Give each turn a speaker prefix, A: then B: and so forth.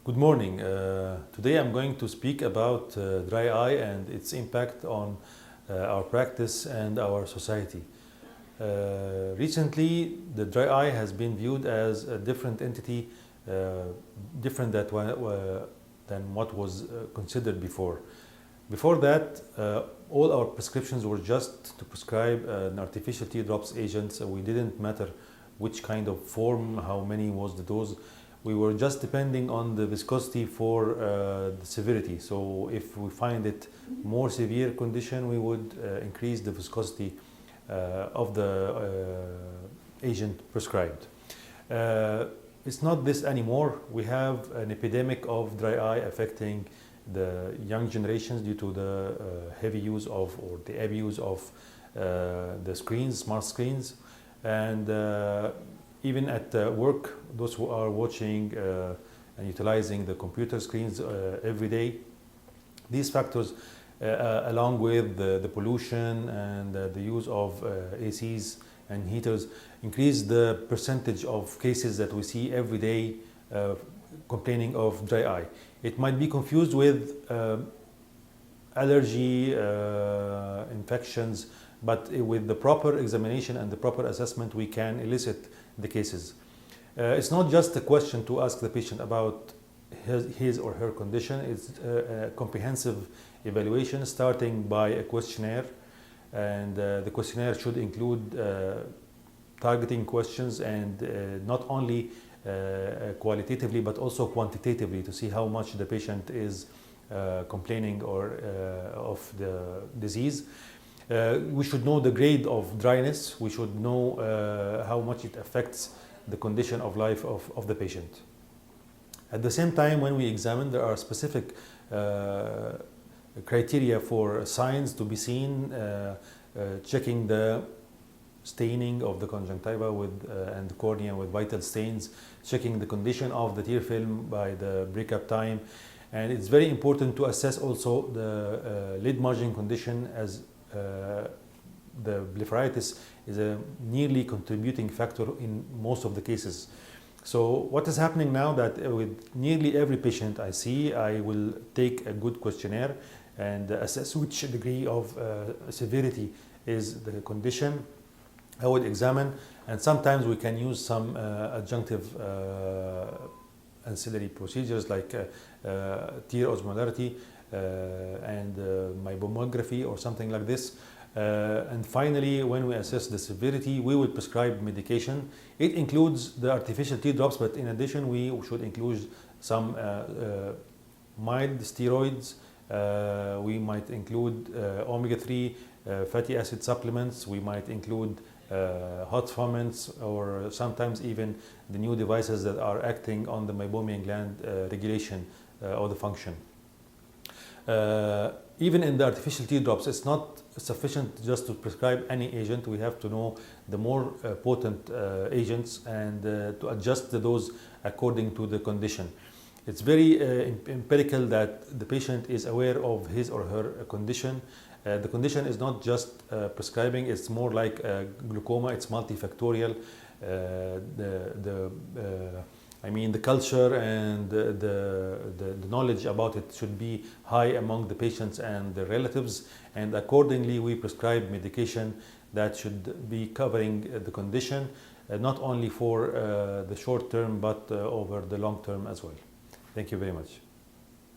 A: Good morning. Today I'm going to speak about dry eye and its impact on our practice and our society. Recently, the dry eye has been viewed as a different entity, different than what was considered before. Before that, all our prescriptions were just to prescribe an artificial teardrops agent, so we didn't matter which kind of form, how many was the dose. We were just depending on the viscosity for the severity. So if we find it more severe condition, we would increase the viscosity of the agent prescribed. It's not this anymore. We have an epidemic of dry eye affecting the young generations due to the heavy use of or the abuse of the screens, smart screens, and even at work, those who are watching and utilizing the computer screens every day, these factors, along with the pollution and the use of ACs and heaters, increase the percentage of cases that we see every day complaining of dry eye. It might be confused with allergy infections, but with the proper examination and the proper assessment, we can elicit the cases. It's not just a question to ask the patient about his or her condition. It's a comprehensive evaluation starting by a questionnaire, and the questionnaire should include targeting questions and not only qualitatively but also quantitatively to see how much the patient is complaining of the disease. We should know the grade of dryness. We should know how much it affects the condition of life of the patient. At the same time, when we examine, there are specific criteria for signs to be seen, checking the staining of the conjunctiva and the cornea with vital stains, checking the condition of the tear film by the breakup time. And it's very important to assess also the lid margin condition, as the blepharitis is a nearly contributing factor in most of the cases. So what is happening now that with nearly every patient I see, I will take a good questionnaire and assess which degree of severity is the condition. I would examine, and sometimes we can use some adjunctive ancillary procedures like tear osmolarity and mybomography or something like this. And finally, when we assess the severity, we will prescribe medication. It includes the artificial teardrops, but in addition, we should include some mild steroids. We might include omega-3 fatty acid supplements. We might include hot foments, or sometimes even the new devices that are acting on the meibomian gland regulation or the function. Even in the artificial teardrops, it's not sufficient just to prescribe any agent. We have to know the more potent agents and to adjust the dose according to the condition. It's very empirical that the patient is aware of his or her condition. The condition is not just prescribing, it's more like glaucoma, it's multifactorial. The culture and the knowledge about it should be high among the patients and the relatives, and accordingly we prescribe medication that should be covering the condition, not only for the short term but over the long term as well. Thank you very much.